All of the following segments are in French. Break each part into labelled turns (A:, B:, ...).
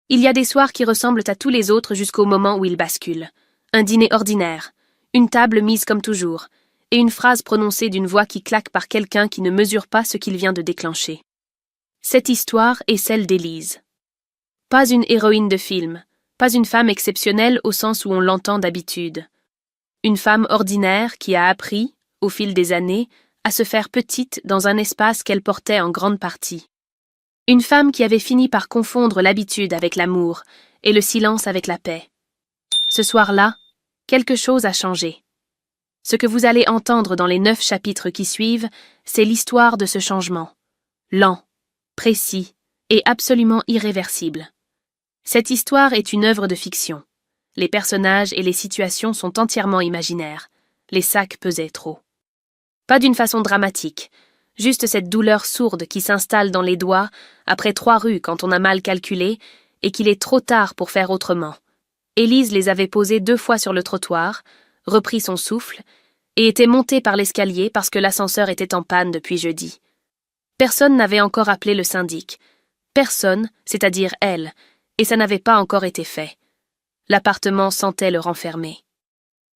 A: Il y a des soirs qui ressemblent à tous les autres jusqu'au moment où ils basculent. Un dîner ordinaire, une table mise comme toujours, et une phrase prononcée d'une voix qui claque par quelqu'un qui ne mesure pas ce qu'il vient de déclencher. Cette histoire est celle d'Élise. Pas une héroïne de film, pas une femme exceptionnelle au sens où on l'entend d'habitude. Une femme ordinaire qui a appris, au fil des années, à se faire petite dans un espace qu'elle portait en grande partie. Une femme qui avait fini par confondre l'habitude avec l'amour et le silence avec la paix. Ce soir-là, quelque chose a changé. Ce que vous allez entendre dans les 9 chapitres qui suivent, c'est l'histoire de ce changement. Lent, précis et absolument irréversible. Cette histoire est une œuvre de fiction. Les personnages et les situations sont entièrement imaginaires. Les sacs pesaient trop. Pas d'une façon dramatique, juste cette douleur sourde qui s'installe dans les doigts après 3 rues quand on a mal calculé et qu'il est trop tard pour faire autrement. Élise les avait posés 2 fois sur le trottoir, repris son souffle et était montée par l'escalier parce que l'ascenseur était en panne depuis jeudi. Personne n'avait encore appelé le syndic. Personne, c'est-à-dire elle, et ça n'avait pas encore été fait. L'appartement sentait le renfermer.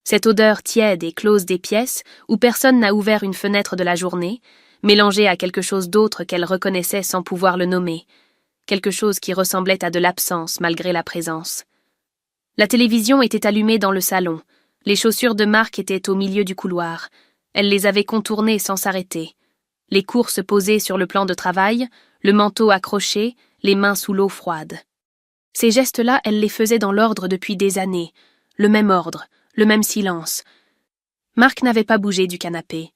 A: Cette odeur tiède et close des pièces, où personne n'a ouvert une fenêtre de la journée, mélangée à quelque chose d'autre qu'elle reconnaissait sans pouvoir le nommer, quelque chose qui ressemblait à de l'absence malgré la présence. La télévision était allumée dans le salon, les chaussures de Marc étaient au milieu du couloir, elle les avait contournées sans s'arrêter. Les courses posées sur le plan de travail, le manteau accroché, les mains sous l'eau froide. Ces gestes-là, elle les faisait dans l'ordre depuis des années, le même ordre, le même silence. Marc n'avait pas bougé du canapé.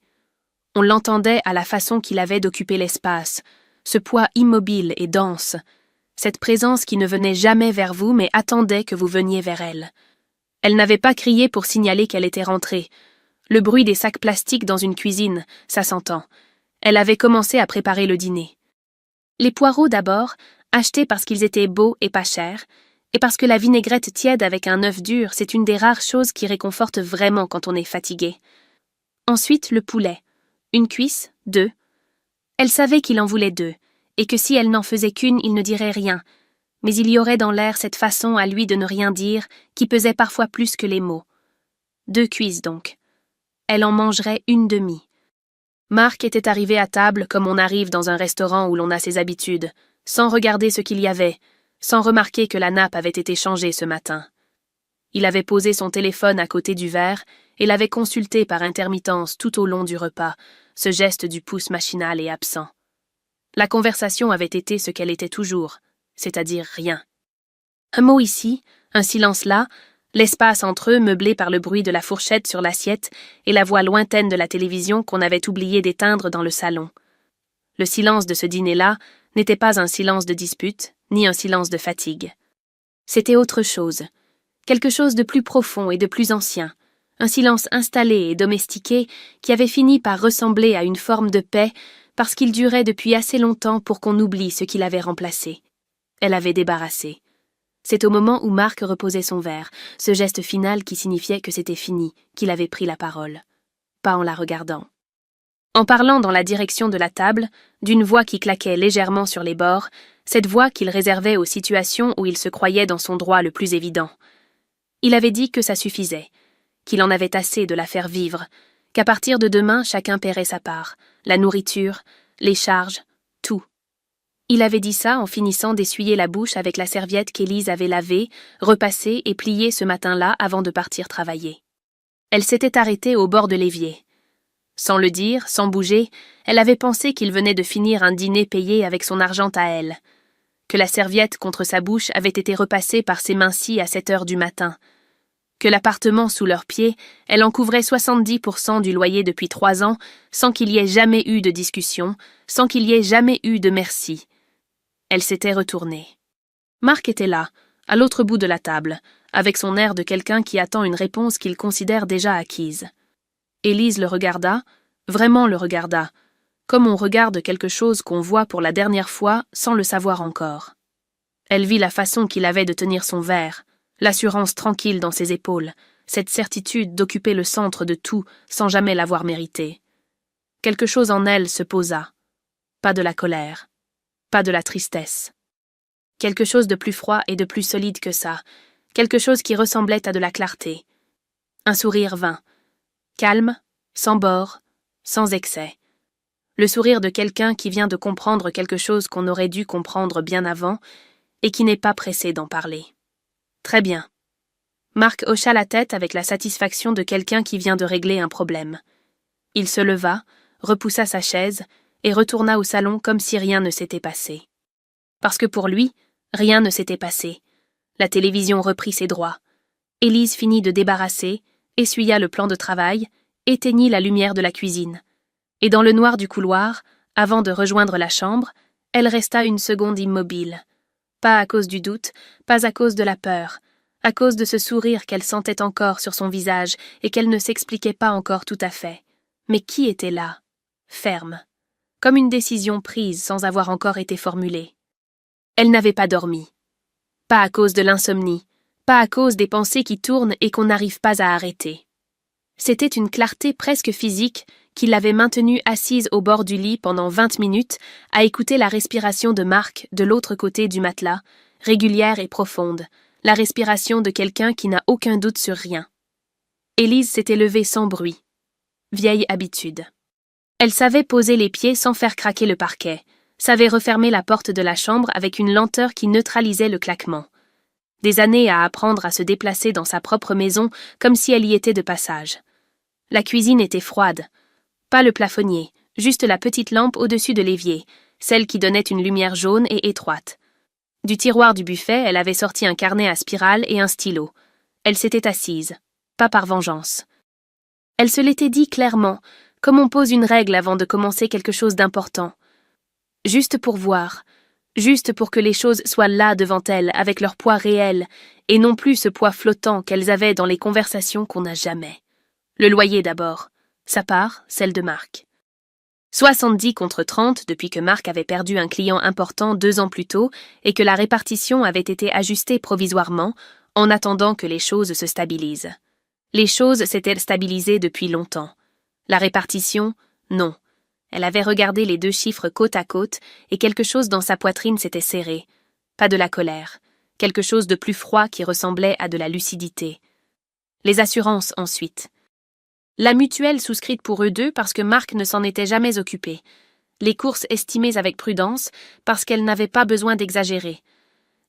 A: On l'entendait à la façon qu'il avait d'occuper l'espace, ce poids immobile et dense, cette présence qui ne venait jamais vers vous mais attendait que vous veniez vers elle. Elle n'avait pas crié pour signaler qu'elle était rentrée. Le bruit des sacs plastiques dans une cuisine, ça s'entend. Elle avait commencé à préparer le dîner. Les poireaux d'abord, achetés parce qu'ils étaient beaux et pas chers, et parce que la vinaigrette tiède avec un œuf dur, c'est une des rares choses qui réconforte vraiment quand on est fatigué. Ensuite, le poulet. 1 cuisse, 2. Elle savait qu'il en voulait 2, et que si elle n'en faisait qu'une, il ne dirait rien. Mais il y aurait dans l'air cette façon à lui de ne rien dire, qui pesait parfois plus que les mots. 2 cuisses donc. Elle en mangerait 1/2. Marc était arrivé à table comme on arrive dans un restaurant où l'on a ses habitudes, sans regarder ce qu'il y avait, sans remarquer que la nappe avait été changée ce matin. Il avait posé son téléphone à côté du verre et l'avait consulté par intermittence tout au long du repas, ce geste du pouce machinal et absent. La conversation avait été ce qu'elle était toujours, c'est-à-dire rien. Un mot ici, un silence là, l'espace entre eux meublé par le bruit de la fourchette sur l'assiette et la voix lointaine de la télévision qu'on avait oublié d'éteindre dans le salon. Le silence de ce dîner-là n'était pas un silence de dispute, ni un silence de fatigue. C'était autre chose, quelque chose de plus profond et de plus ancien, un silence installé et domestiqué qui avait fini par ressembler à une forme de paix parce qu'il durait depuis assez longtemps pour qu'on oublie ce qu'il avait remplacé. Elle avait débarrassé. C'est au moment où Marc reposait son verre, ce geste final qui signifiait que c'était fini, qu'il avait pris la parole. Pas en la regardant. En parlant dans la direction de la table, d'une voix qui claquait légèrement sur les bords, cette voix qu'il réservait aux situations où il se croyait dans son droit le plus évident. Il avait dit que ça suffisait, qu'il en avait assez de la faire vivre, qu'à partir de demain chacun paierait sa part, la nourriture, les charges, tout. Il avait dit ça en finissant d'essuyer la bouche avec la serviette qu'Élise avait lavée, repassée et pliée ce matin-là avant de partir travailler. Elle s'était arrêtée au bord de l'évier. Sans le dire, sans bouger, elle avait pensé qu'il venait de finir un dîner payé avec son argent à elle, que la serviette contre sa bouche avait été repassée par ses mains-ci à 7 heures du matin, que l'appartement sous leurs pieds, elle en couvrait 70% du loyer depuis 3 ans, sans qu'il y ait jamais eu de discussion, sans qu'il y ait jamais eu de merci. Elle s'était retournée. Marc était là, à l'autre bout de la table, avec son air de quelqu'un qui attend une réponse qu'il considère déjà acquise. Élise le regarda, vraiment le regarda, comme on regarde quelque chose qu'on voit pour la dernière fois sans le savoir encore. Elle vit la façon qu'il avait de tenir son verre, l'assurance tranquille dans ses épaules, cette certitude d'occuper le centre de tout sans jamais l'avoir mérité. Quelque chose en elle se posa. Pas de la colère, pas de la tristesse. Quelque chose de plus froid et de plus solide que ça. Quelque chose qui ressemblait à de la clarté. Un sourire vint. Calme, sans bord, sans excès. Le sourire de quelqu'un qui vient de comprendre quelque chose qu'on aurait dû comprendre bien avant et qui n'est pas pressé d'en parler. Très bien. Marc hocha la tête avec la satisfaction de quelqu'un qui vient de régler un problème. Il se leva, repoussa sa chaise et retourna au salon comme si rien ne s'était passé. Parce que pour lui, rien ne s'était passé. La télévision reprit ses droits. Élise finit de débarrasser, essuya le plan de travail, éteignit la lumière de la cuisine. Et dans le noir du couloir, avant de rejoindre la chambre, elle resta une seconde immobile. Pas à cause du doute, pas à cause de la peur, à cause de ce sourire qu'elle sentait encore sur son visage et qu'elle ne s'expliquait pas encore tout à fait. Mais qui était là, ferme, comme une décision prise sans avoir encore été formulée. Elle n'avait pas dormi. Pas à cause de l'insomnie, pas à cause des pensées qui tournent et qu'on n'arrive pas à arrêter. C'était une clarté presque physique qui l'avait maintenue assise au bord du lit pendant 20 minutes à écouter la respiration de Marc de l'autre côté du matelas, régulière et profonde, la respiration de quelqu'un qui n'a aucun doute sur rien. Élise s'était levée sans bruit. Vieille habitude. Elle savait poser les pieds sans faire craquer le parquet, savait refermer la porte de la chambre avec une lenteur qui neutralisait le claquement. Des années à apprendre à se déplacer dans sa propre maison comme si elle y était de passage. La cuisine était froide. Pas le plafonnier, juste la petite lampe au-dessus de l'évier, celle qui donnait une lumière jaune et étroite. Du tiroir du buffet, elle avait sorti un carnet à spirale et un stylo. Elle s'était assise, pas par vengeance. Elle se l'était dit clairement, comme on pose une règle avant de commencer quelque chose d'important. Juste pour voir, juste pour que les choses soient là devant elles avec leur poids réel, et non plus ce poids flottant qu'elles avaient dans les conversations qu'on n'a jamais. Le loyer d'abord, sa part, celle de Marc. 70 contre 30 depuis que Marc avait perdu un client important 2 ans plus tôt et que la répartition avait été ajustée provisoirement en attendant que les choses se stabilisent. Les choses s'étaient stabilisées depuis longtemps. La répartition, non. Elle avait regardé les 2 chiffres côte à côte et quelque chose dans sa poitrine s'était serré. Pas de la colère. Quelque chose de plus froid qui ressemblait à de la lucidité. Les assurances ensuite. La mutuelle souscrite pour eux deux parce que Marc ne s'en était jamais occupé. Les courses estimées avec prudence parce qu'elles n'avaient pas besoin d'exagérer.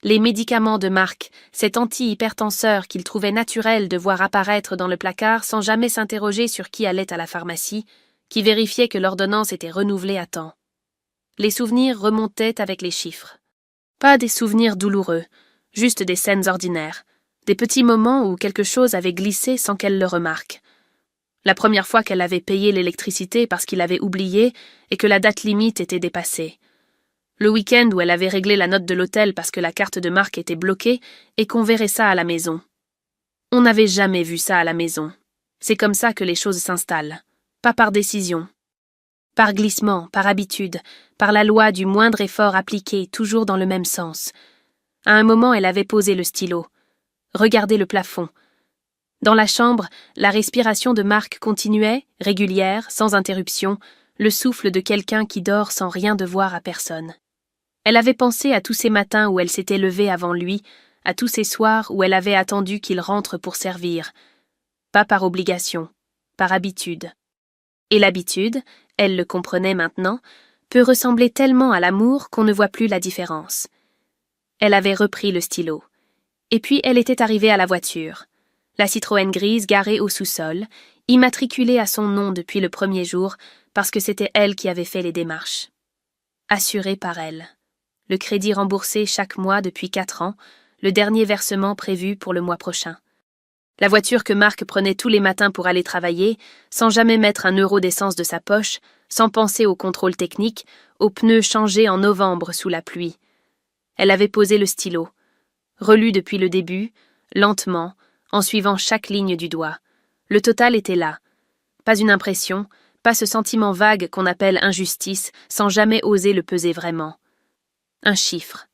A: Les médicaments de Marc, cet anti-hypertenseur qu'il trouvait naturel de voir apparaître dans le placard sans jamais s'interroger sur qui allait à la pharmacie, qui vérifiait que l'ordonnance était renouvelée à temps. Les souvenirs remontaient avec les chiffres. Pas des souvenirs douloureux, juste des scènes ordinaires, des petits moments où quelque chose avait glissé sans qu'elle le remarque. La première fois qu'elle avait payé l'électricité parce qu'il avait oublié et que la date limite était dépassée. Le week-end où elle avait réglé la note de l'hôtel parce que la carte de Marc était bloquée et qu'on verrait ça à la maison. On n'avait jamais vu ça à la maison. C'est comme ça que les choses s'installent. Pas par décision. Par glissement, par habitude, par la loi du moindre effort appliqué toujours dans le même sens. À un moment, elle avait posé le stylo. Regardé le plafond. Dans la chambre, la respiration de Marc continuait, régulière, sans interruption, le souffle de quelqu'un qui dort sans rien devoir à personne. Elle avait pensé à tous ces matins où elle s'était levée avant lui, à tous ces soirs où elle avait attendu qu'il rentre pour servir. Pas par obligation, par habitude. Et l'habitude, elle le comprenait maintenant, peut ressembler tellement à l'amour qu'on ne voit plus la différence. Elle avait repris le stylo. Et puis elle était arrivée à la voiture. La Citroën grise garée au sous-sol, immatriculée à son nom depuis le premier jour, parce que c'était elle qui avait fait les démarches. Assurée par elle. Le crédit remboursé chaque mois depuis 4 ans, le dernier versement prévu pour le mois prochain. La voiture que Marc prenait tous les matins pour aller travailler, sans jamais mettre un euro d'essence de sa poche, sans penser au contrôle technique, aux pneus changés en novembre sous la pluie. Elle avait posé le stylo, relu depuis le début, lentement, en suivant chaque ligne du doigt. Le total était là. Pas une impression, pas ce sentiment vague qu'on appelle injustice, sans jamais oser le peser vraiment. Un chiffre.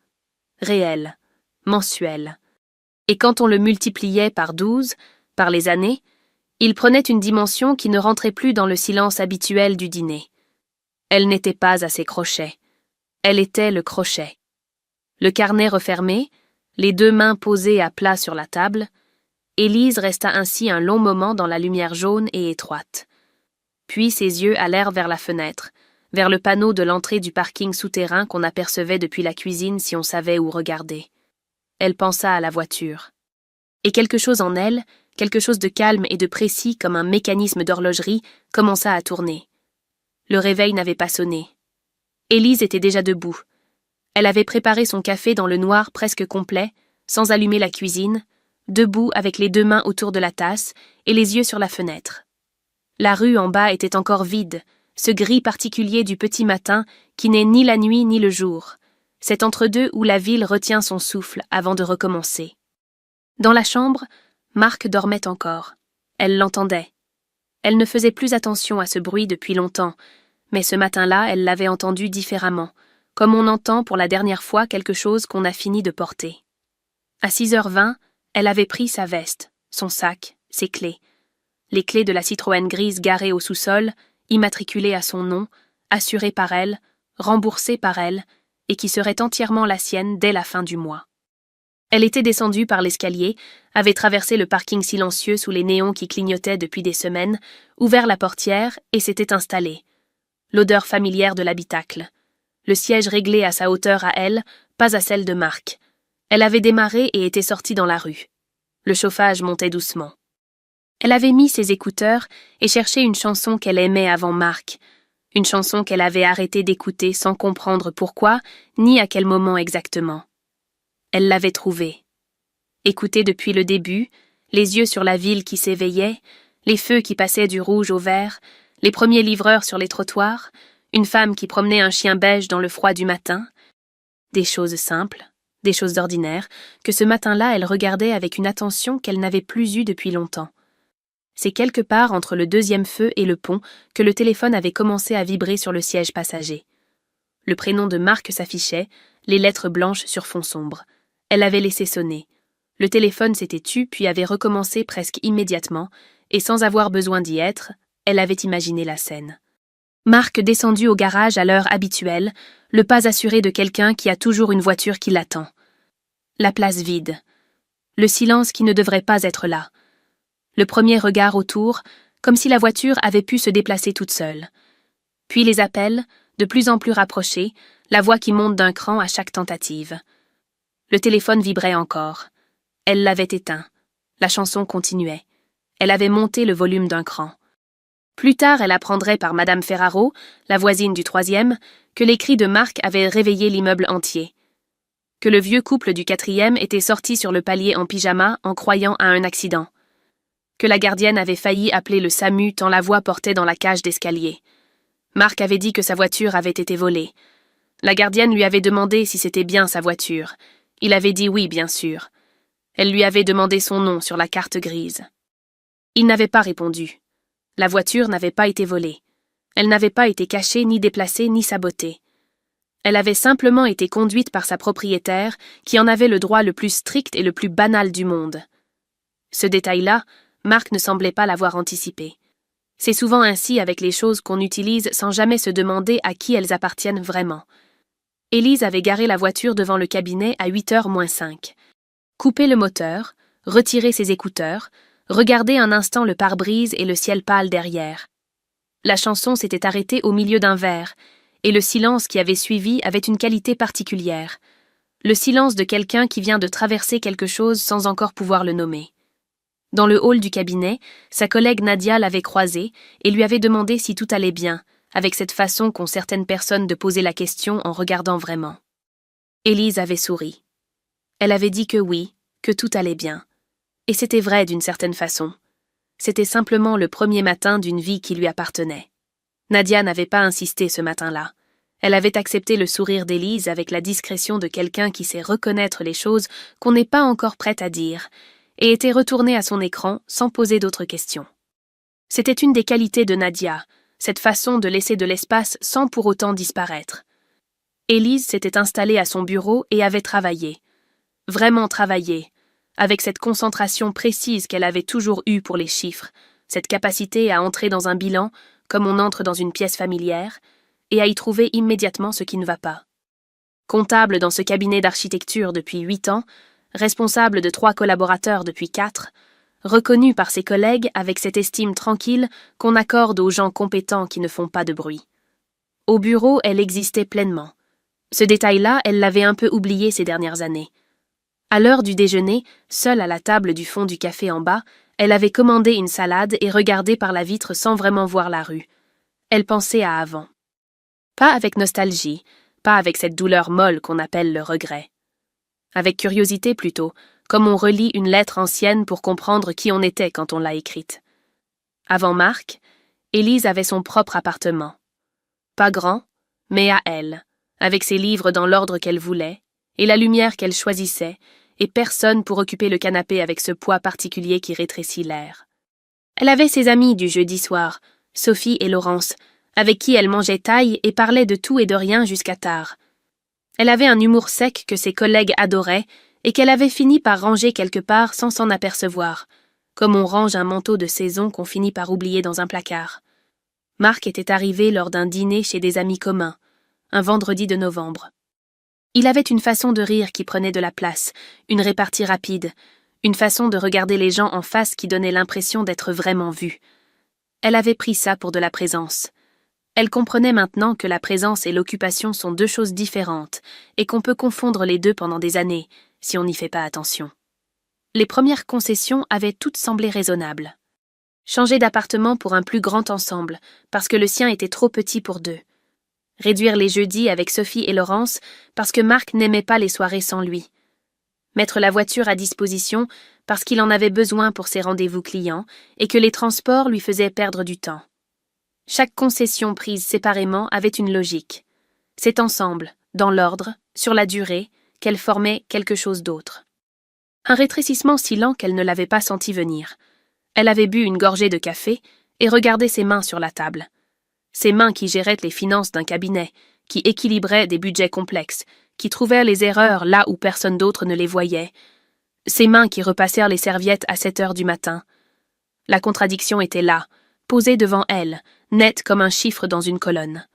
A: Réel. Mensuel. Et quand on le multipliait par 12, par les années, il prenait une dimension qui ne rentrait plus dans le silence habituel du dîner. Elle n'était pas à ses crochets. Elle était le crochet. Le carnet refermé, les deux mains posées à plat sur la table, Élise resta ainsi un long moment dans la lumière jaune et étroite. Puis ses yeux allèrent vers la fenêtre, vers le panneau de l'entrée du parking souterrain qu'on apercevait depuis la cuisine si on savait où regarder. Elle pensa à la voiture. Et quelque chose en elle, quelque chose de calme et de précis comme un mécanisme d'horlogerie, commença à tourner. Le réveil n'avait pas sonné. Élise était déjà debout. Elle avait préparé son café dans le noir presque complet, sans allumer la cuisine, debout avec les deux mains autour de la tasse et les yeux sur la fenêtre. La rue en bas était encore vide, ce gris particulier du petit matin qui n'est ni la nuit ni le jour, cet entre-deux où la ville retient son souffle avant de recommencer. Dans la chambre, Marc dormait encore. Elle l'entendait. Elle ne faisait plus attention à ce bruit depuis longtemps, mais ce matin-là, elle l'avait entendu différemment, comme on entend pour la dernière fois quelque chose qu'on a fini de porter. À 6h20, elle avait pris sa veste, son sac, ses clés. Les clés de la Citroën grise garée au sous-sol, immatriculée à son nom, assurée par elle, remboursée par elle, et qui serait entièrement la sienne dès la fin du mois. Elle était descendue par l'escalier, avait traversé le parking silencieux sous les néons qui clignotaient depuis des semaines, ouvert la portière et s'était installée. L'odeur familière de l'habitacle. Le siège réglé à sa hauteur à elle, pas à celle de Marc. Elle avait démarré et était sortie dans la rue. Le chauffage montait doucement. Elle avait mis ses écouteurs et cherché une chanson qu'elle aimait avant Marc, une chanson qu'elle avait arrêté d'écouter sans comprendre pourquoi, ni à quel moment exactement. Elle l'avait trouvée. Écoutée depuis le début, les yeux sur la ville qui s'éveillait, les feux qui passaient du rouge au vert, les premiers livreurs sur les trottoirs, une femme qui promenait un chien beige dans le froid du matin. Des choses simples, des choses ordinaires, que ce matin-là elle regardait avec une attention qu'elle n'avait plus eue depuis longtemps. C'est quelque part entre le deuxième feu et le pont que le téléphone avait commencé à vibrer sur le siège passager. Le prénom de Marc s'affichait, les lettres blanches sur fond sombre. Elle avait laissé sonner. Le téléphone s'était tu puis avait recommencé presque immédiatement, et sans avoir besoin d'y être, elle avait imaginé la scène. Marc descendu au garage à l'heure habituelle, le pas assuré de quelqu'un qui a toujours une voiture qui l'attend. La place vide. Le silence qui ne devrait pas être là. Le premier regard autour, comme si la voiture avait pu se déplacer toute seule. Puis les appels, de plus en plus rapprochés, la voix qui monte d'un cran à chaque tentative. Le téléphone vibrait encore. Elle l'avait éteint. La chanson continuait. Elle avait monté le volume d'un cran. Plus tard, elle apprendrait par Madame Ferraro, la voisine du troisième, que les cris de Marc avaient réveillé l'immeuble entier. Que le vieux couple du quatrième était sorti sur le palier en pyjama en croyant à un accident. Que la gardienne avait failli appeler le SAMU tant la voix portait dans la cage d'escalier. Marc avait dit que sa voiture avait été volée. La gardienne lui avait demandé si c'était bien sa voiture. Il avait dit oui, bien sûr. Elle lui avait demandé son nom sur la carte grise. Il n'avait pas répondu. La voiture n'avait pas été volée. Elle n'avait pas été cachée, ni déplacée, ni sabotée. Elle avait simplement été conduite par sa propriétaire, qui en avait le droit le plus strict et le plus banal du monde. Ce détail-là, Marc ne semblait pas l'avoir anticipé. C'est souvent ainsi avec les choses qu'on utilise sans jamais se demander à qui elles appartiennent vraiment. Élise avait garé la voiture devant le cabinet à 8h moins 5. Coupé le moteur, retiré ses écouteurs, regardé un instant le pare-brise et le ciel pâle derrière. La chanson s'était arrêtée au milieu d'un vers, et le silence qui avait suivi avait une qualité particulière. Le silence de quelqu'un qui vient de traverser quelque chose sans encore pouvoir le nommer. Dans le hall du cabinet, sa collègue Nadia l'avait croisée et lui avait demandé si tout allait bien, avec cette façon qu'ont certaines personnes de poser la question en regardant vraiment. Élise avait souri. Elle avait dit que oui, que tout allait bien. Et c'était vrai d'une certaine façon. C'était simplement le premier matin d'une vie qui lui appartenait. Nadia n'avait pas insisté ce matin-là. Elle avait accepté le sourire d'Élise avec la discrétion de quelqu'un qui sait reconnaître les choses qu'on n'est pas encore prête à dire, et était retournée à son écran sans poser d'autres questions. C'était une des qualités de Nadia, cette façon de laisser de l'espace sans pour autant disparaître. Élise s'était installée à son bureau et avait travaillé. Vraiment travaillé, avec cette concentration précise qu'elle avait toujours eue pour les chiffres, cette capacité à entrer dans un bilan comme on entre dans une pièce familière, et à y trouver immédiatement ce qui ne va pas. Comptable dans ce cabinet d'architecture depuis 8 ans, responsable de 3 collaborateurs depuis 4, reconnue par ses collègues avec cette estime tranquille qu'on accorde aux gens compétents qui ne font pas de bruit. Au bureau, elle existait pleinement. Ce détail-là, elle l'avait un peu oublié ces dernières années. À l'heure du déjeuner, seule à la table du fond du café en bas, elle avait commandé une salade et regardé par la vitre sans vraiment voir la rue. Elle pensait à avant. Pas avec nostalgie, pas avec cette douleur molle qu'on appelle le regret. Avec curiosité plutôt, comme on relit une lettre ancienne pour comprendre qui on était quand on l'a écrite. Avant Marc, Élise avait son propre appartement. Pas grand, mais à elle, avec ses livres dans l'ordre qu'elle voulait, et la lumière qu'elle choisissait, et personne pour occuper le canapé avec ce poids particulier qui rétrécit l'air. Elle avait ses amies du jeudi soir, Sophie et Laurence, avec qui elle mangeait taille et parlait de tout et de rien jusqu'à tard. Elle avait un humour sec que ses collègues adoraient et qu'elle avait fini par ranger quelque part sans s'en apercevoir, comme on range un manteau de saison qu'on finit par oublier dans un placard. Marc était arrivé lors d'un dîner chez des amis communs, un vendredi de novembre. Il avait une façon de rire qui prenait de la place, une répartie rapide, une façon de regarder les gens en face qui donnait l'impression d'être vraiment vue. Elle avait pris ça pour de la présence. Elle comprenait maintenant que la présence et l'occupation sont 2 choses différentes et qu'on peut confondre les 2 pendant des années, si on n'y fait pas attention. Les premières concessions avaient toutes semblé raisonnables. Changer d'appartement pour un plus grand ensemble, parce que le sien était trop petit pour 2. Réduire les jeudis avec Sophie et Laurence, parce que Marc n'aimait pas les soirées sans lui. Mettre la voiture à disposition, parce qu'il en avait besoin pour ses rendez-vous clients et que les transports lui faisaient perdre du temps. Chaque concession prise séparément avait une logique. C'est ensemble, dans l'ordre, sur la durée, qu'elle formait quelque chose d'autre. Un rétrécissement si lent qu'elle ne l'avait pas senti venir. Elle avait bu une gorgée de café et regardé ses mains sur la table. Ses mains qui géraient les finances d'un cabinet, qui équilibraient des budgets complexes, qui trouvèrent les erreurs là où personne d'autre ne les voyait. Ses mains qui repassèrent les serviettes à 7 heures du matin. La contradiction était là, posée devant elle, nette comme un chiffre dans une colonne.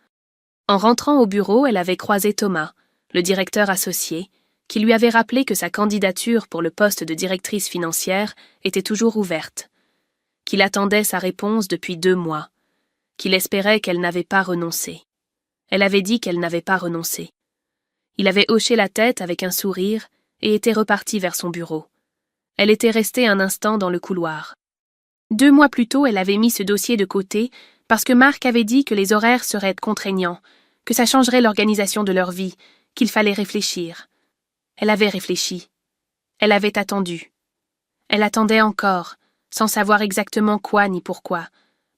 A: En rentrant au bureau, elle avait croisé Thomas, le directeur associé, qui lui avait rappelé que sa candidature pour le poste de directrice financière était toujours ouverte, qu'il attendait sa réponse depuis 2 mois, qu'il espérait qu'elle n'avait pas renoncé. Elle avait dit qu'elle n'avait pas renoncé. Il avait hoché la tête avec un sourire et était reparti vers son bureau. Elle était restée un instant dans le couloir. 2 mois plus tôt, elle avait mis ce dossier de côté parce que Marc avait dit que les horaires seraient contraignants, que ça changerait l'organisation de leur vie, qu'il fallait réfléchir. Elle avait réfléchi. Elle avait attendu. Elle attendait encore, sans savoir exactement quoi ni pourquoi,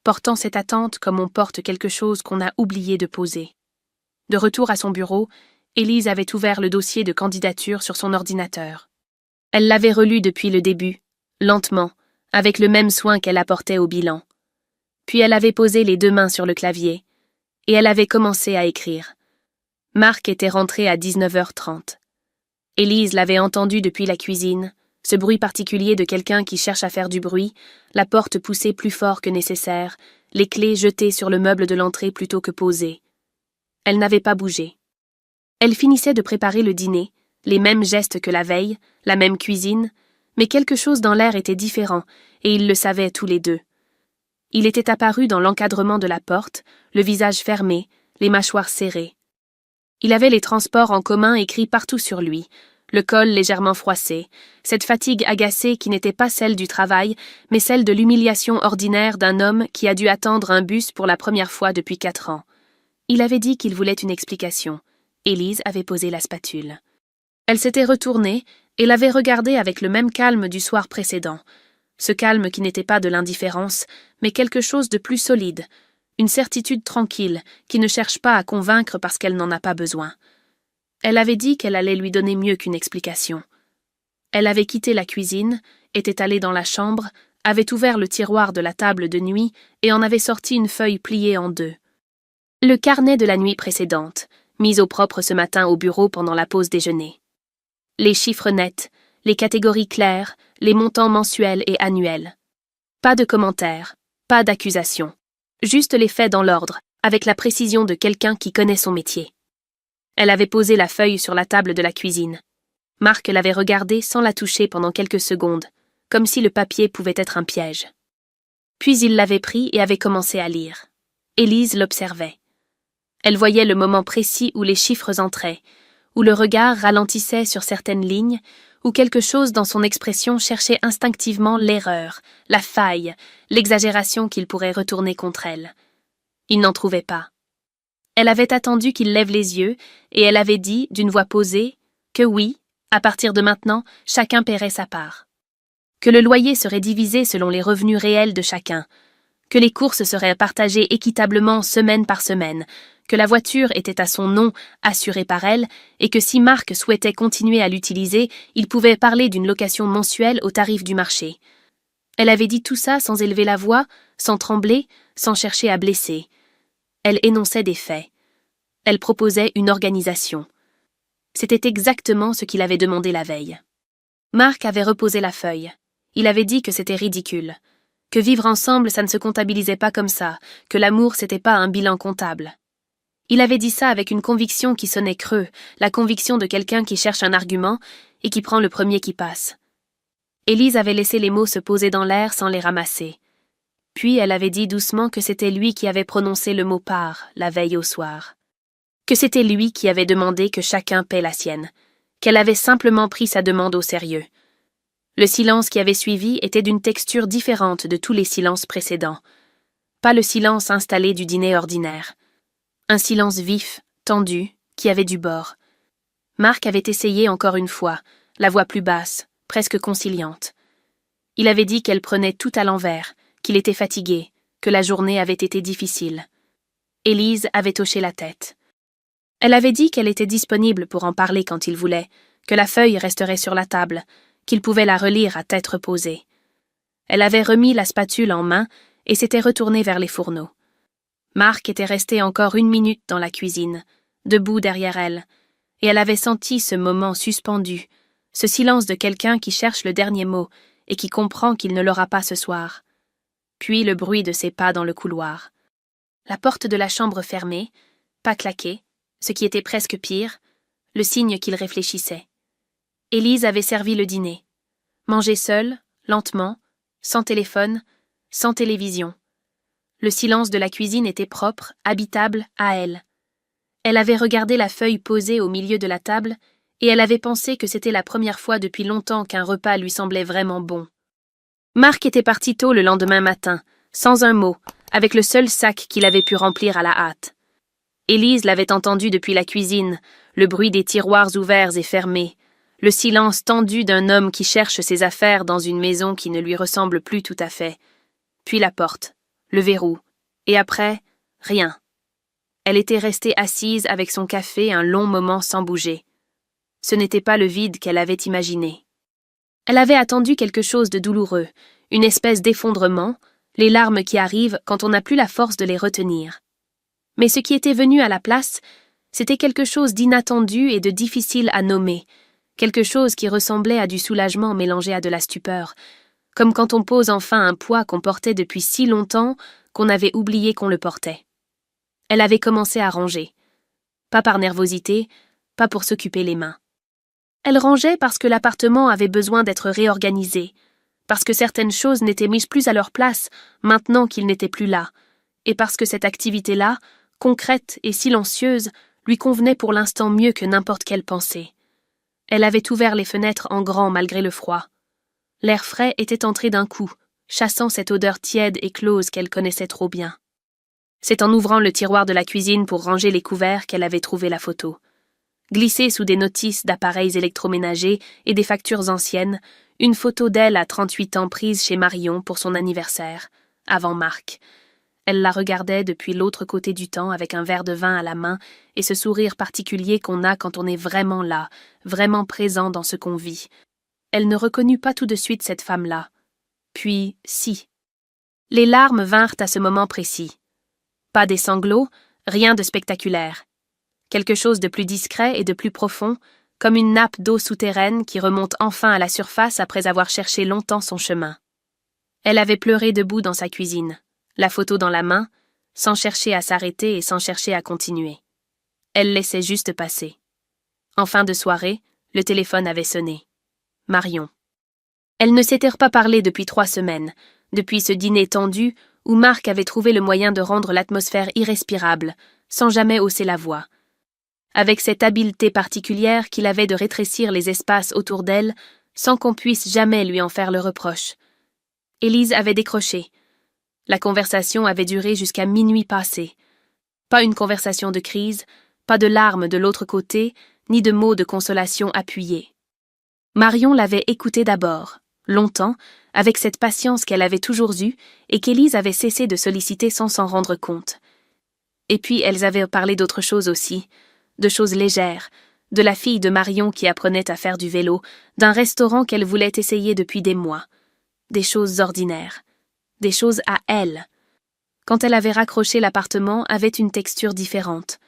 A: portant cette attente comme on porte quelque chose qu'on a oublié de poser. De retour à son bureau, Élise avait ouvert le dossier de candidature sur son ordinateur. Elle l'avait relu depuis le début, lentement, avec le même soin qu'elle apportait au bilan. Puis elle avait posé les 2 mains sur le clavier, et elle avait commencé à écrire. Marc était rentré à 19h30. Élise l'avait entendu depuis la cuisine, ce bruit particulier de quelqu'un qui cherche à faire du bruit, la porte poussée plus fort que nécessaire, les clés jetées sur le meuble de l'entrée plutôt que posées. Elle n'avait pas bougé. Elle finissait de préparer le dîner, les mêmes gestes que la veille, la même cuisine, mais quelque chose dans l'air était différent, et ils le savaient tous les 2. Il était apparu dans l'encadrement de la porte, le visage fermé, les mâchoires serrées. Il avait les transports en commun écrits partout sur lui, le col légèrement froissé, cette fatigue agacée qui n'était pas celle du travail, mais celle de l'humiliation ordinaire d'un homme qui a dû attendre un bus pour la première fois depuis 4 ans. Il avait dit qu'il voulait une explication. Élise avait posé la spatule. Elle s'était retournée et l'avait regardé avec le même calme du soir précédent. Ce calme qui n'était pas de l'indifférence, mais quelque chose de plus solide, une certitude tranquille qui ne cherche pas à convaincre parce qu'elle n'en a pas besoin. Elle avait dit qu'elle allait lui donner mieux qu'une explication. Elle avait quitté la cuisine, était allée dans la chambre, avait ouvert le tiroir de la table de nuit et en avait sorti une feuille pliée en 2. Le carnet de la nuit précédente, mis au propre ce matin au bureau pendant la pause déjeuner. Les chiffres nets, les catégories claires, les montants mensuels et annuels. Pas de commentaires, pas d'accusations. Juste les faits dans l'ordre, avec la précision de quelqu'un qui connaît son métier. Elle avait posé la feuille sur la table de la cuisine. Marc l'avait regardée sans la toucher pendant quelques secondes, comme si le papier pouvait être un piège. Puis il l'avait pris et avait commencé à lire. Élise l'observait. Elle voyait le moment précis où les chiffres entraient, où le regard ralentissait sur certaines lignes, où quelque chose dans son expression cherchait instinctivement l'erreur, la faille, l'exagération qu'il pourrait retourner contre elle. Il n'en trouvait pas. Elle avait attendu qu'il lève les yeux, et elle avait dit, d'une voix posée, que oui, à partir de maintenant, chacun paierait sa part. Que le loyer serait divisé selon les revenus réels de chacun, que les courses seraient partagées équitablement semaine par semaine, que la voiture était à son nom, assurée par elle, et que si Marc souhaitait continuer à l'utiliser, il pouvait parler d'une location mensuelle au tarif du marché. Elle avait dit tout ça sans élever la voix, sans trembler, sans chercher à blesser. Elle énonçait des faits. Elle proposait une organisation. C'était exactement ce qu'il avait demandé la veille. Marc avait reposé la feuille. Il avait dit que c'était ridicule, que vivre ensemble, ça ne se comptabilisait pas comme ça, que l'amour, c'était pas un bilan comptable. Il avait dit ça avec une conviction qui sonnait creux, la conviction de quelqu'un qui cherche un argument et qui prend le premier qui passe. Élise avait laissé les mots se poser dans l'air sans les ramasser. Puis elle avait dit doucement que c'était lui qui avait prononcé le mot part la veille au soir. Que c'était lui qui avait demandé que chacun paie la sienne, qu'elle avait simplement pris sa demande au sérieux. Le silence qui avait suivi était d'une texture différente de tous les silences précédents. Pas le silence installé du dîner ordinaire. Un silence vif, tendu, qui avait du bord. Marc avait essayé encore une fois, la voix plus basse, presque conciliante. Il avait dit qu'elle prenait tout à l'envers, qu'il était fatigué, que la journée avait été difficile. Élise avait hoché la tête. Elle avait dit qu'elle était disponible pour en parler quand il voulait, que la feuille resterait sur la table, qu'il pouvait la relire à tête reposée. Elle avait remis la spatule en main et s'était retournée vers les fourneaux. Marc était resté encore 1 minute dans la cuisine, debout derrière elle, et elle avait senti ce moment suspendu, ce silence de quelqu'un qui cherche le dernier mot et qui comprend qu'il ne l'aura pas ce soir. Puis le bruit de ses pas dans le couloir. La porte de la chambre fermée, pas claquée, ce qui était presque pire, le signe qu'il réfléchissait. Élise avait servi le dîner. Mangé seule, lentement, sans téléphone, sans télévision. Le silence de la cuisine était propre, habitable à elle. Elle avait regardé la feuille posée au milieu de la table et elle avait pensé que c'était la première fois depuis longtemps qu'un repas lui semblait vraiment bon. Marc était parti tôt le lendemain matin, sans un mot, avec le seul sac qu'il avait pu remplir à la hâte. Élise l'avait entendu depuis la cuisine, le bruit des tiroirs ouverts et fermés, le silence tendu d'un homme qui cherche ses affaires dans une maison qui ne lui ressemble plus tout à fait. Puis la porte, le verrou, et après, rien. Elle était restée assise avec son café un long moment sans bouger. Ce n'était pas le vide qu'elle avait imaginé. Elle avait attendu quelque chose de douloureux, une espèce d'effondrement, les larmes qui arrivent quand on n'a plus la force de les retenir. Mais ce qui était venu à la place, c'était quelque chose d'inattendu et de difficile à nommer, quelque chose qui ressemblait à du soulagement mélangé à de la stupeur, comme quand on pose enfin un poids qu'on portait depuis si longtemps qu'on avait oublié qu'on le portait. Elle avait commencé à ranger. Pas par nervosité, pas pour s'occuper les mains. Elle rangeait parce que l'appartement avait besoin d'être réorganisé, parce que certaines choses n'étaient mises plus à leur place maintenant qu'il n'était plus là, et parce que cette activité-là, concrète et silencieuse, lui convenait pour l'instant mieux que n'importe quelle pensée. Elle avait ouvert les fenêtres en grand malgré le froid. L'air frais était entré d'un coup, chassant cette odeur tiède et close qu'elle connaissait trop bien. C'est en ouvrant le tiroir de la cuisine pour ranger les couverts qu'elle avait trouvé la photo. Glissée sous des notices d'appareils électroménagers et des factures anciennes, une photo d'elle à 38 ans prise chez Marion pour son anniversaire, avant Marc. Elle la regardait depuis l'autre côté du temps avec un verre de vin à la main et ce sourire particulier qu'on a quand on est vraiment là, vraiment présent dans ce qu'on vit. Elle ne reconnut pas tout de suite cette femme-là. Puis, si. Les larmes vinrent à ce moment précis. Pas des sanglots, rien de spectaculaire. Quelque chose de plus discret et de plus profond, comme une nappe d'eau souterraine qui remonte enfin à la surface après avoir cherché longtemps son chemin. Elle avait pleuré debout dans sa cuisine, la photo dans la main, sans chercher à s'arrêter et sans chercher à continuer. Elle laissait juste passer. En fin de soirée, le téléphone avait sonné. Marion. Elles ne s'étaient pas parlé depuis 3 semaines, depuis ce dîner tendu où Marc avait trouvé le moyen de rendre l'atmosphère irrespirable, sans jamais hausser la voix. Avec cette habileté particulière qu'il avait de rétrécir les espaces autour d'elle, sans qu'on puisse jamais lui en faire le reproche. Élise avait décroché. La conversation avait duré jusqu'à minuit passé. Pas une conversation de crise, pas de larmes de l'autre côté, ni de mots de consolation appuyés. Marion l'avait écoutée d'abord, longtemps, avec cette patience qu'elle avait toujours eue et qu'Élise avait cessé de solliciter sans s'en rendre compte. Et puis elles avaient parlé d'autre chose aussi, de choses légères, de la fille de Marion qui apprenait à faire du vélo, d'un restaurant qu'elle voulait essayer depuis des mois. Des choses ordinaires, des choses à elle. Quand elle avait raccroché, l'appartement avait une texture différente.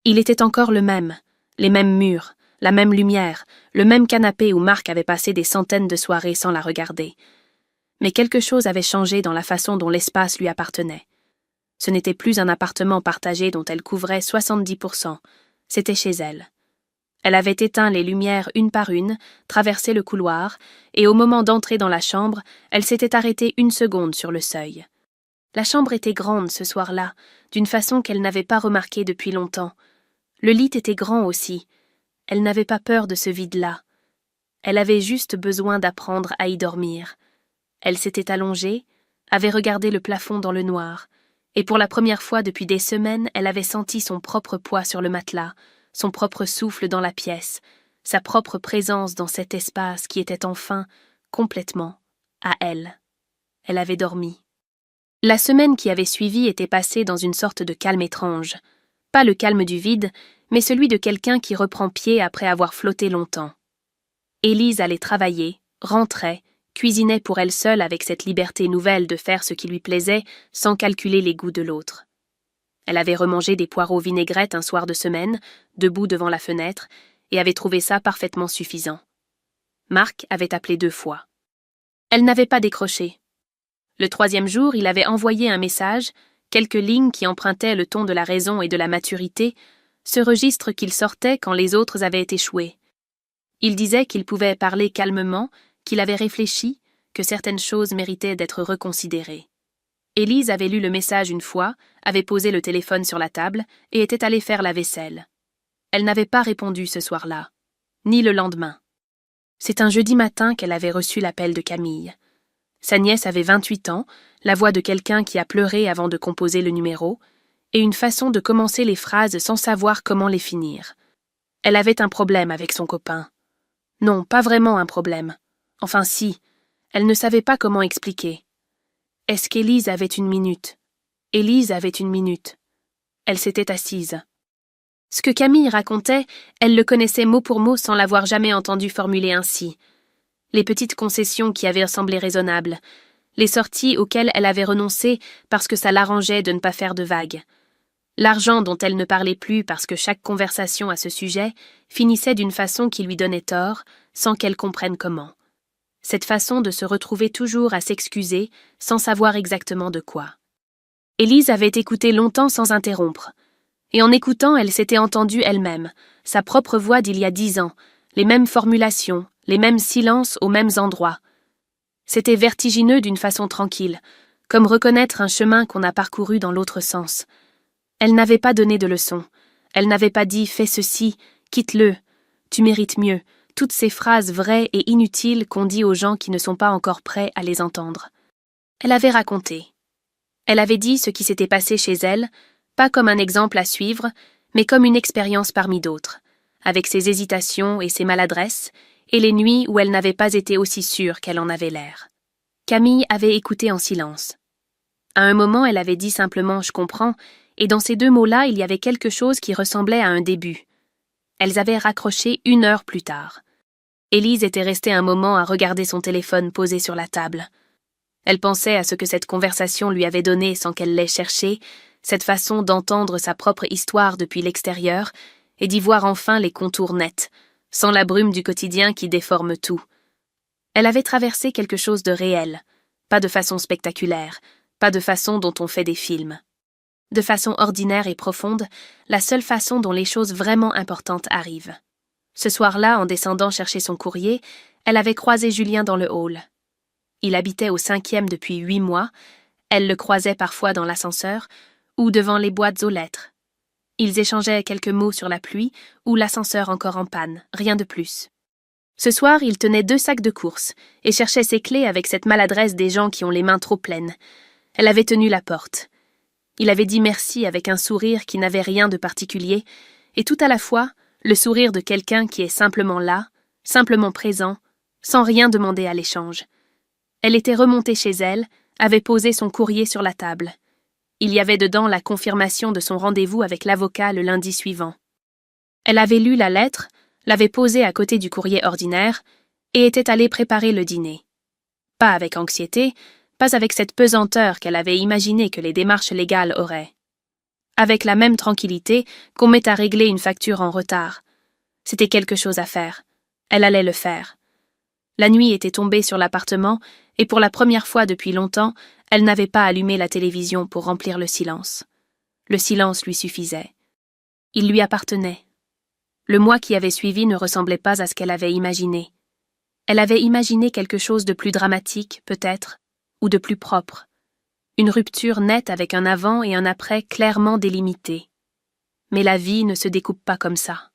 A: Il était encore le même, les mêmes murs, la même lumière, le même canapé où Marc avait passé des centaines de soirées sans la regarder. Mais quelque chose avait changé dans la façon dont l'espace lui appartenait. Ce n'était plus un appartement partagé dont elle couvrait 70%, c'était chez elle. Elle avait éteint les lumières une par une, traversé le couloir, et au moment d'entrer dans la chambre, elle s'était arrêtée 1 seconde sur le seuil. La chambre était grande ce soir-là, d'une façon qu'elle n'avait pas remarquée depuis longtemps. Le lit était grand aussi. Elle n'avait pas peur de ce vide-là. Elle avait juste besoin d'apprendre à y dormir. Elle s'était allongée, avait regardé le plafond dans le noir, et pour la première fois depuis des semaines, elle avait senti son propre poids sur le matelas, son propre souffle dans la pièce, sa propre présence dans cet espace qui était enfin, complètement, à elle. Elle avait dormi. La semaine qui avait suivi était passée dans une sorte de calme étrange. Pas le calme du vide, mais celui de quelqu'un qui reprend pied après avoir flotté longtemps. Élise allait travailler, rentrait, cuisinait pour elle seule avec cette liberté nouvelle de faire ce qui lui plaisait sans calculer les goûts de l'autre. Elle avait remangé des poireaux vinaigrettes un soir de semaine, debout devant la fenêtre, et avait trouvé ça parfaitement suffisant. Marc avait appelé 2 fois. Elle n'avait pas décroché. Le 3e jour, il avait envoyé un message, quelques lignes qui empruntaient le ton de la raison et de la maturité, ce registre qu'il sortait quand les autres avaient échoué. Il disait qu'il pouvait parler calmement, qu'il avait réfléchi, que certaines choses méritaient d'être reconsidérées. Élise avait lu le message une fois, avait posé le téléphone sur la table et était allée faire la vaisselle. Elle n'avait pas répondu ce soir-là, ni le lendemain. C'est un jeudi matin qu'elle avait reçu l'appel de Camille. Sa nièce avait 28 ans, la voix de quelqu'un qui a pleuré avant de composer le numéro, et une façon de commencer les phrases sans savoir comment les finir. Elle avait un problème avec son copain. Non, pas vraiment un problème. Enfin si, elle ne savait pas comment expliquer. Est-ce qu'Élise avait 1 minute? Élise avait 1 minute. Elle s'était assise. Ce que Camille racontait, elle le connaissait mot pour mot sans l'avoir jamais entendu formuler ainsi. Les petites concessions qui avaient semblé raisonnables, les sorties auxquelles elle avait renoncé parce que ça l'arrangeait de ne pas faire de vagues. L'argent dont elle ne parlait plus parce que chaque conversation à ce sujet finissait d'une façon qui lui donnait tort, sans qu'elle comprenne comment. Cette façon de se retrouver toujours à s'excuser, sans savoir exactement de quoi. Élise avait écouté longtemps sans interrompre. Et en écoutant, elle s'était entendue elle-même, sa propre voix d'il y a 10 ans, les mêmes formulations, les mêmes silences aux mêmes endroits. C'était vertigineux d'une façon tranquille, comme reconnaître un chemin qu'on a parcouru dans l'autre sens. Elle n'avait pas donné de leçon. Elle n'avait pas dit « fais ceci, quitte-le, tu mérites mieux », toutes ces phrases vraies et inutiles qu'on dit aux gens qui ne sont pas encore prêts à les entendre. Elle avait raconté. Elle avait dit ce qui s'était passé chez elle, pas comme un exemple à suivre, mais comme une expérience parmi d'autres, avec ses hésitations et ses maladresses, et les nuits où elle n'avait pas été aussi sûre qu'elle en avait l'air. Camille avait écouté en silence. À un moment, elle avait dit simplement « je comprends », et dans ces 2 mots-là, il y avait quelque chose qui ressemblait à un début. Elles avaient raccroché 1 heure plus tard. Élise était restée un moment à regarder son téléphone posé sur la table. Elle pensait à ce que cette conversation lui avait donné sans qu'elle l'ait cherché, cette façon d'entendre sa propre histoire depuis l'extérieur et d'y voir enfin les contours nets, sans la brume du quotidien qui déforme tout. Elle avait traversé quelque chose de réel, pas de façon spectaculaire, pas de façon dont on fait des films. De façon ordinaire et profonde, la seule façon dont les choses vraiment importantes arrivent. Ce soir-là, en descendant chercher son courrier, elle avait croisé Julien dans le hall. Il habitait au 5e depuis 8 mois, elle le croisait parfois dans l'ascenseur ou devant les boîtes aux lettres. Ils échangeaient quelques mots sur la pluie ou l'ascenseur encore en panne, rien de plus. Ce soir, il tenait 2 sacs de courses et cherchait ses clés avec cette maladresse des gens qui ont les mains trop pleines. Elle avait tenu la porte. Il avait dit merci avec un sourire qui n'avait rien de particulier, et tout à la fois, le sourire de quelqu'un qui est simplement là, simplement présent, sans rien demander à l'échange. Elle était remontée chez elle, avait posé son courrier sur la table. Il y avait dedans la confirmation de son rendez-vous avec l'avocat le lundi suivant. Elle avait lu la lettre, l'avait posée à côté du courrier ordinaire, et était allée préparer le dîner. Pas avec anxiété, pas avec cette pesanteur qu'elle avait imaginé que les démarches légales auraient. Avec la même tranquillité qu'on met à régler une facture en retard. C'était quelque chose à faire. Elle allait le faire. La nuit était tombée sur l'appartement, et pour la première fois depuis longtemps, elle n'avait pas allumé la télévision pour remplir le silence. Le silence lui suffisait. Il lui appartenait. Le mois qui avait suivi ne ressemblait pas à ce qu'elle avait imaginé. Elle avait imaginé quelque chose de plus dramatique, peut-être, ou de plus propre. Une rupture nette avec un avant et un après clairement délimités. Mais la vie ne se découpe pas comme ça.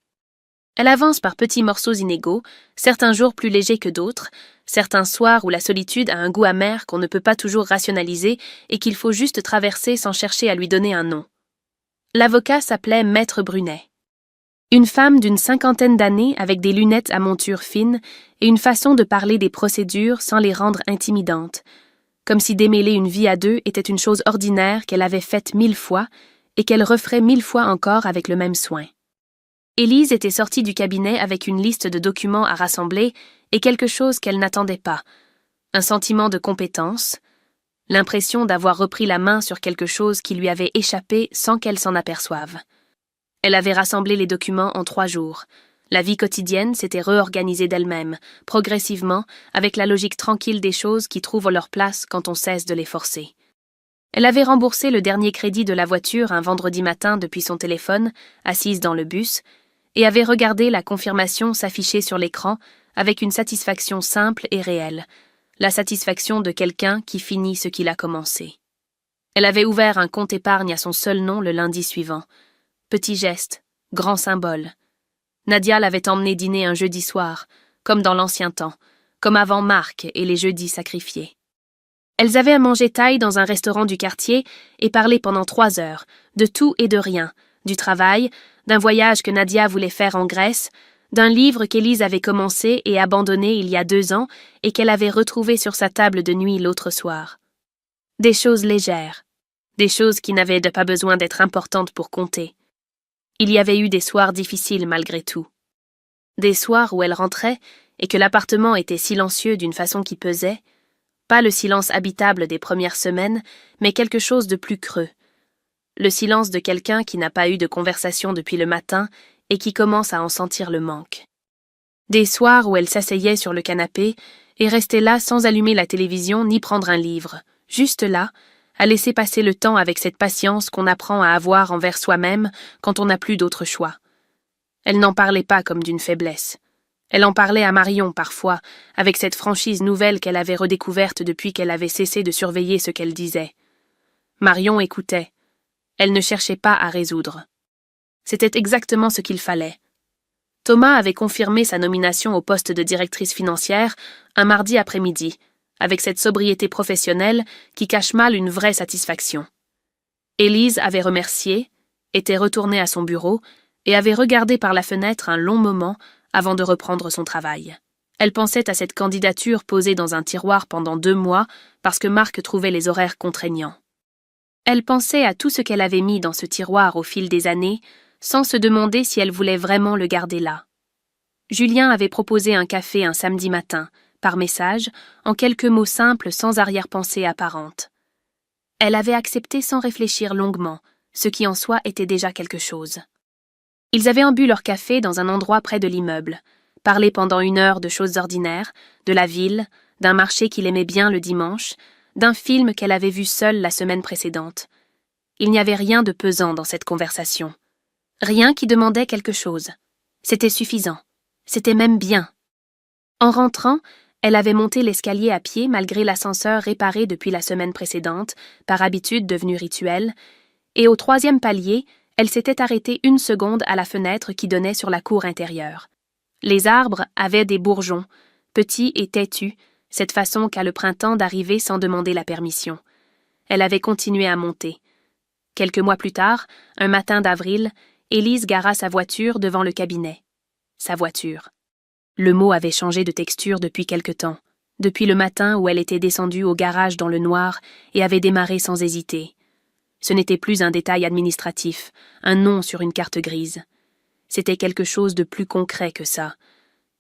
A: Elle avance par petits morceaux inégaux, certains jours plus légers que d'autres, certains soirs où la solitude a un goût amer qu'on ne peut pas toujours rationaliser et qu'il faut juste traverser sans chercher à lui donner un nom. L'avocat s'appelait Maître Brunet. Une femme d'une 50aine d'années avec des lunettes à monture fine et une façon de parler des procédures sans les rendre intimidantes, comme si démêler une vie à 2 était une chose ordinaire qu'elle avait faite 1000 fois et qu'elle referait 1000 fois encore avec le même soin. Élise était sortie du cabinet avec une liste de documents à rassembler et quelque chose qu'elle n'attendait pas, un sentiment de compétence, l'impression d'avoir repris la main sur quelque chose qui lui avait échappé sans qu'elle s'en aperçoive. Elle avait rassemblé les documents en 3 jours. La vie quotidienne s'était réorganisée d'elle-même, progressivement, avec la logique tranquille des choses qui trouvent leur place quand on cesse de les forcer. Elle avait remboursé le dernier crédit de la voiture un vendredi matin depuis son téléphone, assise dans le bus, et avait regardé la confirmation s'afficher sur l'écran avec une satisfaction simple et réelle, la satisfaction de quelqu'un qui finit ce qu'il a commencé. Elle avait ouvert un compte épargne à son seul nom le lundi suivant. Petit geste, grand symbole. Nadia l'avait emmenée dîner un jeudi soir, comme dans l'ancien temps, comme avant Marc et les jeudis sacrifiés. Elles avaient à manger taille dans un restaurant du quartier et parlé pendant 3 heures, de tout et de rien, du travail, d'un voyage que Nadia voulait faire en Grèce, d'un livre qu'Élise avait commencé et abandonné il y a 2 ans et qu'elle avait retrouvé sur sa table de nuit l'autre soir. Des choses légères, des choses qui n'avaient pas besoin d'être importantes pour compter. Il y avait eu des soirs difficiles malgré tout. Des soirs où elle rentrait et que l'appartement était silencieux d'une façon qui pesait, pas le silence habitable des premières semaines, mais quelque chose de plus creux. Le silence de quelqu'un qui n'a pas eu de conversation depuis le matin et qui commence à en sentir le manque. Des soirs où elle s'asseyait sur le canapé et restait là sans allumer la télévision ni prendre un livre, juste là, à laisser passer le temps avec cette patience qu'on apprend à avoir envers soi-même quand on n'a plus d'autre choix. Elle n'en parlait pas comme d'une faiblesse. Elle en parlait à Marion parfois, avec cette franchise nouvelle qu'elle avait redécouverte depuis qu'elle avait cessé de surveiller ce qu'elle disait. Marion écoutait. Elle ne cherchait pas à résoudre. C'était exactement ce qu'il fallait. Thomas avait confirmé sa nomination au poste de directrice financière un mardi après-midi, avec cette sobriété professionnelle qui cache mal une vraie satisfaction. Élise avait remercié, était retournée à son bureau et avait regardé par la fenêtre un long moment avant de reprendre son travail. Elle pensait à cette candidature posée dans un tiroir pendant 2 mois parce que Marc trouvait les horaires contraignants. Elle pensait à tout ce qu'elle avait mis dans ce tiroir au fil des années, sans se demander si elle voulait vraiment le garder là. Julien avait proposé un café un samedi matin, par message, en quelques mots simples sans arrière-pensée apparente. Elle avait accepté sans réfléchir longuement, ce qui en soi était déjà quelque chose. Ils avaient bu leur café dans un endroit près de l'immeuble, parlé pendant 1 heure de choses ordinaires, de la ville, d'un marché qu'il aimait bien le dimanche, d'un film qu'elle avait vu seule la semaine précédente. Il n'y avait rien de pesant dans cette conversation. Rien qui demandait quelque chose. C'était suffisant. C'était même bien. En rentrant, elle avait monté l'escalier à pied malgré l'ascenseur réparé depuis la semaine précédente, par habitude devenue rituelle, et au 3e palier, elle s'était arrêtée 1 seconde à la fenêtre qui donnait sur la cour intérieure. Les arbres avaient des bourgeons, petits et têtus, cette façon qu'a le printemps d'arriver sans demander la permission. Elle avait continué à monter. Quelques mois plus tard, un matin d'avril, Élise gara sa voiture devant le cabinet. Sa voiture. Le mot avait changé de texture depuis quelque temps, depuis le matin où elle était descendue au garage dans le noir et avait démarré sans hésiter. Ce n'était plus un détail administratif, un nom sur une carte grise. C'était quelque chose de plus concret que ça.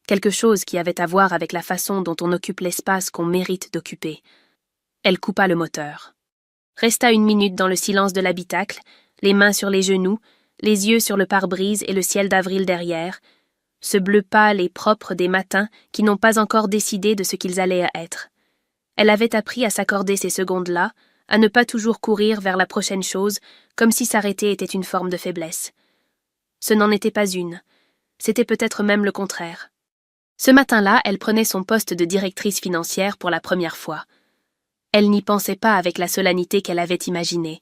A: Quelque chose qui avait à voir avec la façon dont on occupe l'espace qu'on mérite d'occuper. Elle coupa le moteur. Resta 1 minute dans le silence de l'habitacle, les mains sur les genoux, les yeux sur le pare-brise et le ciel d'avril derrière, ce bleu pâle et propre des matins qui n'ont pas encore décidé de ce qu'ils allaient être. Elle avait appris à s'accorder ces secondes-là, à ne pas toujours courir vers la prochaine chose, comme si s'arrêter était une forme de faiblesse. Ce n'en était pas une. C'était peut-être même le contraire. Ce matin-là, elle prenait son poste de directrice financière pour la première fois. Elle n'y pensait pas avec la solennité qu'elle avait imaginée.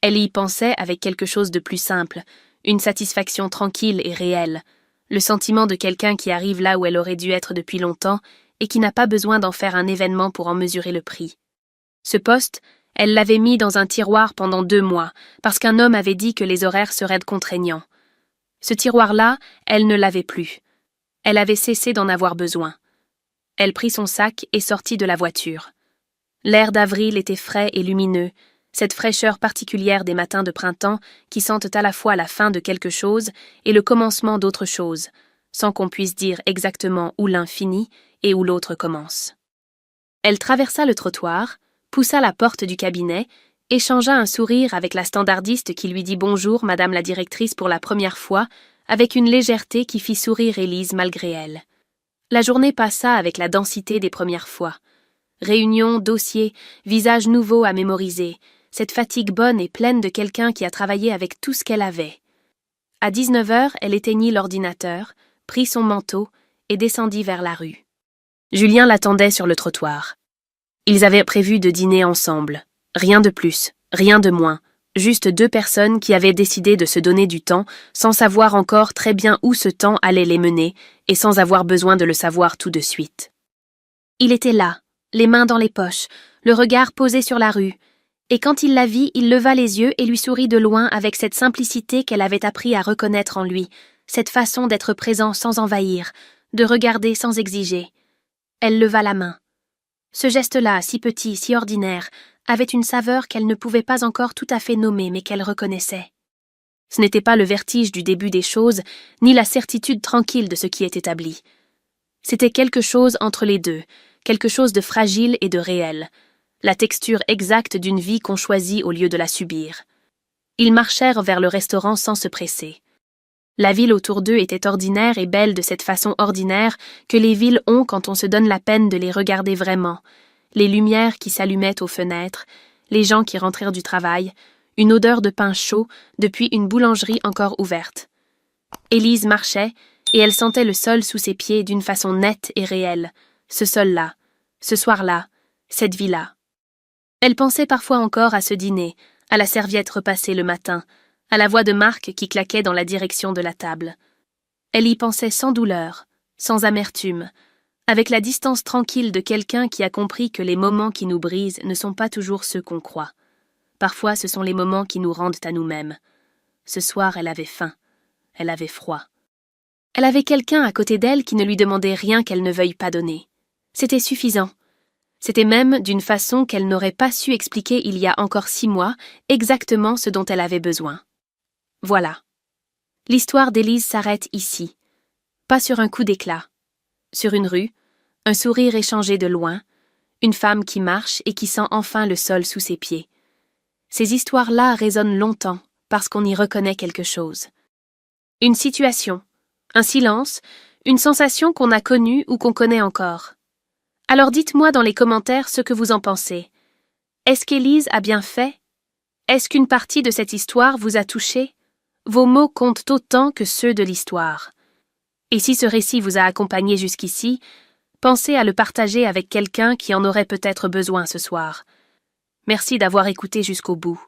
A: Elle y pensait avec quelque chose de plus simple, une satisfaction tranquille et réelle, le sentiment de quelqu'un qui arrive là où elle aurait dû être depuis longtemps et qui n'a pas besoin d'en faire un événement pour en mesurer le prix. Ce poste, elle l'avait mis dans un tiroir pendant 2 mois, parce qu'un homme avait dit que les horaires seraient contraignants. Ce tiroir-là, elle ne l'avait plus. Elle avait cessé d'en avoir besoin. Elle prit son sac et sortit de la voiture. L'air d'avril était frais et lumineux, cette fraîcheur particulière des matins de printemps qui sentent à la fois la fin de quelque chose et le commencement d'autre chose, sans qu'on puisse dire exactement où l'un finit et où l'autre commence. Elle traversa le trottoir, poussa la porte du cabinet, échangea un sourire avec la standardiste qui lui dit bonjour, madame la directrice, pour la première fois, avec une légèreté qui fit sourire Élise malgré elle. La journée passa avec la densité des premières fois. Réunions, dossiers, visages nouveaux à mémoriser, cette fatigue bonne et pleine de quelqu'un qui a travaillé avec tout ce qu'elle avait. À 19h, elle éteignit l'ordinateur, prit son manteau et descendit vers la rue. Julien l'attendait sur le trottoir. Ils avaient prévu de dîner ensemble. Rien de plus, rien de moins. Juste 2 personnes qui avaient décidé de se donner du temps sans savoir encore très bien où ce temps allait les mener et sans avoir besoin de le savoir tout de suite. Il était là, les mains dans les poches, le regard posé sur la rue, et quand il la vit, il leva les yeux et lui sourit de loin avec cette simplicité qu'elle avait appris à reconnaître en lui, cette façon d'être présent sans envahir, de regarder sans exiger. Elle leva la main. Ce geste-là, si petit, si ordinaire, avait une saveur qu'elle ne pouvait pas encore tout à fait nommer mais qu'elle reconnaissait. Ce n'était pas le vertige du début des choses, ni la certitude tranquille de ce qui est établi. C'était quelque chose entre les deux, quelque chose de fragile et de réel, la texture exacte d'une vie qu'on choisit au lieu de la subir. Ils marchèrent vers le restaurant sans se presser. La ville autour d'eux était ordinaire et belle de cette façon ordinaire que les villes ont quand on se donne la peine de les regarder vraiment, les lumières qui s'allumaient aux fenêtres, les gens qui rentrèrent du travail, une odeur de pain chaud depuis une boulangerie encore ouverte. Élise marchait, et elle sentait le sol sous ses pieds d'une façon nette et réelle, ce sol-là, ce soir-là, cette vie-là. Elle pensait parfois encore à ce dîner, à la serviette repassée le matin, à la voix de Marc qui claquait dans la direction de la table. Elle y pensait sans douleur, sans amertume, avec la distance tranquille de quelqu'un qui a compris que les moments qui nous brisent ne sont pas toujours ceux qu'on croit. Parfois, ce sont les moments qui nous rendent à nous-mêmes. Ce soir, elle avait faim, elle avait froid. Elle avait quelqu'un à côté d'elle qui ne lui demandait rien qu'elle ne veuille pas donner. C'était suffisant. C'était même, d'une façon qu'elle n'aurait pas su expliquer il y a encore 6 mois, exactement ce dont elle avait besoin. Voilà. L'histoire d'Élise s'arrête ici. Pas sur un coup d'éclat. Sur une rue, un sourire échangé de loin, une femme qui marche et qui sent enfin le sol sous ses pieds. Ces histoires-là résonnent longtemps parce qu'on y reconnaît quelque chose. Une situation, un silence, une sensation qu'on a connue ou qu'on connaît encore. Alors dites-moi dans les commentaires ce que vous en pensez. Est-ce qu'Élise a bien fait? Est-ce qu'une partie de cette histoire vous a touché? Vos mots comptent autant que ceux de l'histoire. Et si ce récit vous a accompagné jusqu'ici, pensez à le partager avec quelqu'un qui en aurait peut-être besoin ce soir. Merci d'avoir écouté jusqu'au bout.